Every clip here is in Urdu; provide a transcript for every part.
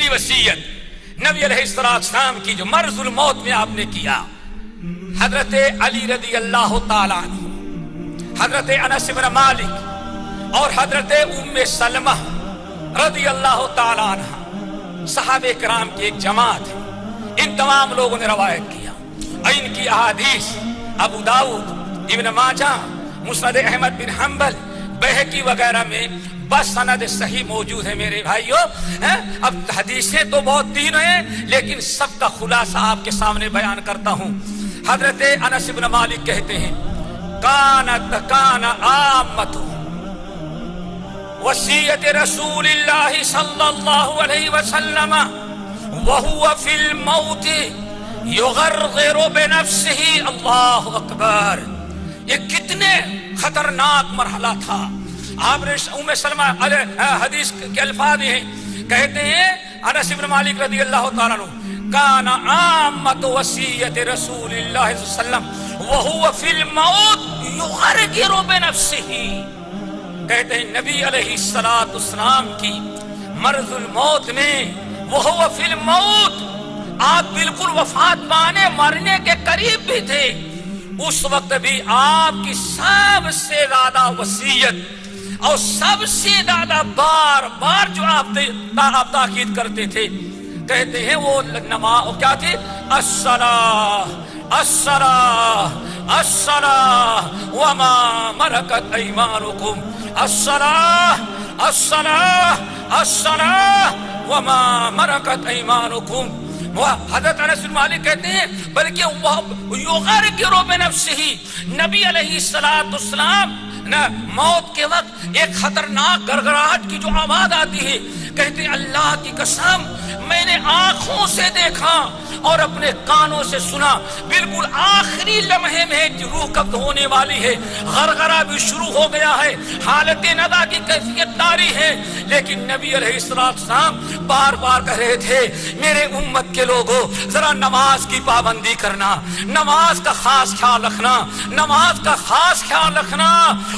پہلی وصیت نبی علیہ السلام کی جو مرض الموت میں آپ نے کیا، حضرت علی رضی اللہ تعالیٰ عنہ، حضرت انس بن مالک اور حضرت ام سلمہ رضی اللہ تعالیٰ عنہ، صحابہ کرام کی ایک جماعت ہے، ان تمام لوگوں نے روایت کیا اور ان کی احادیث ابو داؤد، ابن ماجہ، مسند احمد بن حنبل، بہقی وغیرہ میں بسند صحیح موجود ہے میرے بھائیو۔ اب حدیثیں تو بہت تین ہیں لیکن سب کا خلاصہ آپ کے سامنے بیان کرتا ہوں۔ حضرت انس بن مالک کہتے ہیں کان عامت وصیت رسول اللہ صلی اللہ علیہ وسلم وهو فی الموت یغرغر بنفسہ۔ اللہ اکبر، یہ کتنے خطرناک مرحلہ تھا۔ آپ نے ام سلمہ حدیث کے الفاظ ہیں، کہتے ہیں انس بن مالک رضی اللہ تعالیٰ عنہ کان عامت وصیت رسول اللہ صلی اللہ علیہ وسلم وهو فی الموت یغرغر بنفسہ۔ کہتے ہیں نبی علیہ السلام کی مرض الموت میں، وهو فی الموت، آپ بالکل وفات پانے مرنے کے قریب بھی تھے، اس وقت بھی آپ کی سب سے زیادہ وصیت اور سب سے زیادہ بار بار جو آپ تاکید کرتے تھے، کہتے ہیں وہ نماز کیا تھی؟ الصلاۃ الصلاۃ الصلاۃ وما ملکت ایمانکم، الصلاۃ الصلاۃ الصلاۃ وما ملکت ایمانکم۔ حضرت انس بن مالک کہتے ہیں بلکہ وہ یغرغر بنفسہ، نبی علیہ السلام موت کے وقت ایک خطرناک گڑگڑاہٹ کی جو آواز آتی ہے، کہتے ہیں اللہ کی قسم میں نے آنکھوں سے دیکھا اور اپنے کانوں سے سنا، بالکل آخری لمحے میں روح قبض ہونے والی ہے، غرغرہ بھی شروع ہو گیا ہے، حالت ندا کی کیفیت طاری ہے، لیکن نبی علیہ السلام بار بار کہہ رہے تھے میرے امت کے لوگوں ذرا نماز کی پابندی کرنا، نماز کا خاص خیال رکھنا، نماز کا خاص خیال رکھنا،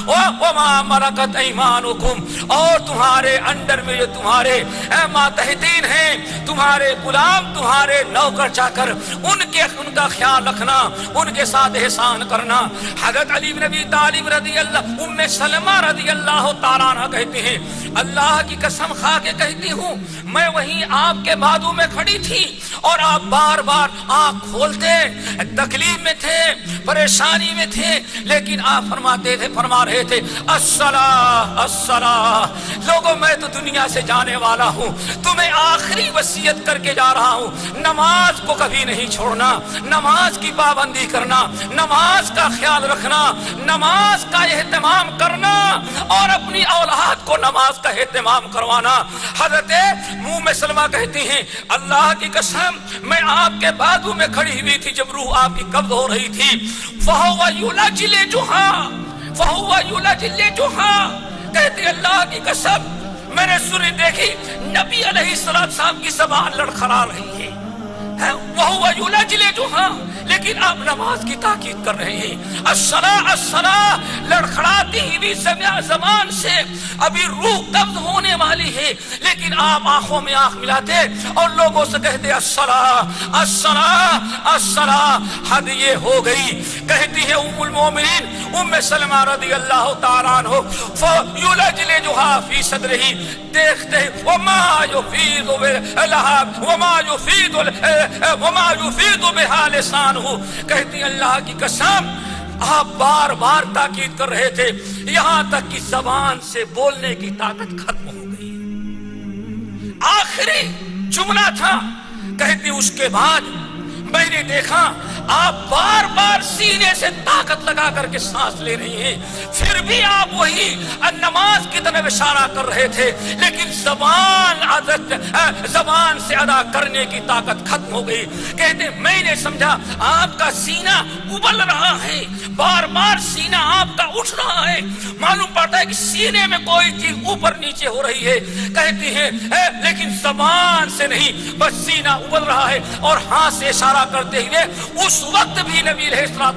وما ملکت ایمانکم، اور تمہارے انڈر میں جو تمہارے ماتحتین ہیں، تمہارے غلام، تمہارے نوکر چاکر، ان کا خیال رکھنا، ان کے ساتھ احسان کرنا۔ حضرت علی بن ابی طالب رضی اللہ، ام سلمہ رضی اللہ تعالیٰ عنہ کہتے ہیں اللہ کی قسم کھا کے کہتی ہوں میں وہیں آپ کے بازو میں کھڑی تھی اور آپ بار بار آنکھ کھولتے، تکلیف میں تھے، پریشانی میں تھے، لیکن آپ فرما رہے تھے الصلاۃ الصلاۃ۔ لوگوں میں تو دنیا سے جانے والا ہوں، تمہیں آخری وصیت کر کے جا رہا ہوں، نماز کو کبھی نہیں چھوڑنا، نماز کی پابندی کرنا، نماز کا خیال رکھنا، نماز کا اہتمام کرنا اور اپنی اولاد کو نماز کا اہتمام کروانا۔ حضرت ام سلمہ کہتی ہیں اللہ کی قسم میں آپ کے بازو میں کھڑی ہوئی تھی جب روح آپ کی قبض ہو رہی تھی، فَهُوَ يُلَجْلِجُهَا فَهُوَ يُلَجْلِجُهَا۔ کہتے اللہ کی قسم میں نے سنی دیکھی نبی علیہ السلام کی زبان لڑکھڑا رہی ہے، وَهُوَ يُلَجْلِجُهَا، لیکن آپ نماز کی تاکید کر رہے ہیں، الصلاۃ الصلاۃ، لڑکھڑاتی ہوئی زبان سے ابھی روح قبض ہونے والی ہے، لیکن آپ آنکھوں میں آنکھ ملاتے اور لوگوں سے کہتے الصلاۃ الصلاۃ الصلاۃ۔ حد یہ ہو گئی، کہتی ہے ام المومنین ام سلمہ رضی اللہ تعالیٰ عنہ فَيُلَجْلِجُهَا فِي صَدْرِهِ، دیکھتے وما يفيض بها وما يفيض بها لسانه۔ کہتی اللہ کی قسم آپ بار بار تاکید کر رہے تھے یہاں تک کہ زبان سے بولنے کی طاقت ختم ہو گئی، آخری جملہ تھا۔ کہتی اس کے بعد میں نے دیکھا آپ بار بار سینے سے طاقت لگا کر کے سانس لے رہی ہیں، پھر بھی آپ وہی نماز کی طرف اشارہ کر رہے تھے، لیکن زبان سے ادا کرنے کی طاقت ختم ہو گئی. کہتے میں نے سمجھا آپ کا سینہ ابل رہا ہے, بار بار سینہ آپ کا اٹھ رہا ہے, معلوم پڑتا ہے کہ سینے میں کوئی چیز اوپر نیچے ہو رہی ہے. کہتی ہیں لیکن زبان سے نہیں, بس سینہ ابل رہا ہے. اور ہاتھ سے اشارہ کرتے ہوئے اس وقت بھی نبی علیہ السلام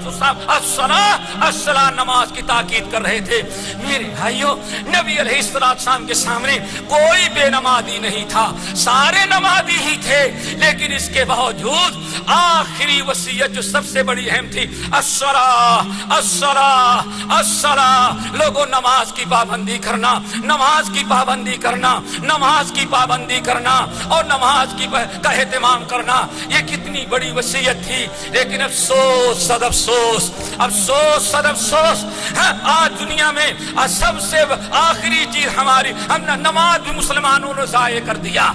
الصلاۃ الصلاۃ نماز کی تاکید کر رہے تھے. میرے بھائیوں, نبی علیہ السلام کے سامنے کوئی بے نمازی نہیں تھا, سارے نمازی ہی تھے. لیکن اس کے باوجود آخری وصیت جو سب سے بڑی اہم تھی, الصلاۃ الصلاۃ الصلاۃ, لوگوں نماز کی پابندی کرنا, نماز کی پابندی کرنا, نماز کی پابندی کرنا اور نماز کا اہتمام کرنا. یہ کتنی بڑی وصیت تھی. لیکن افسوس صد افسوس, افسوس صد افسوس, آج دنیا میں سب سے آخری چیز ہماری, ہم نے نماز بھی مسلمانوں نے ضائع کر دیا.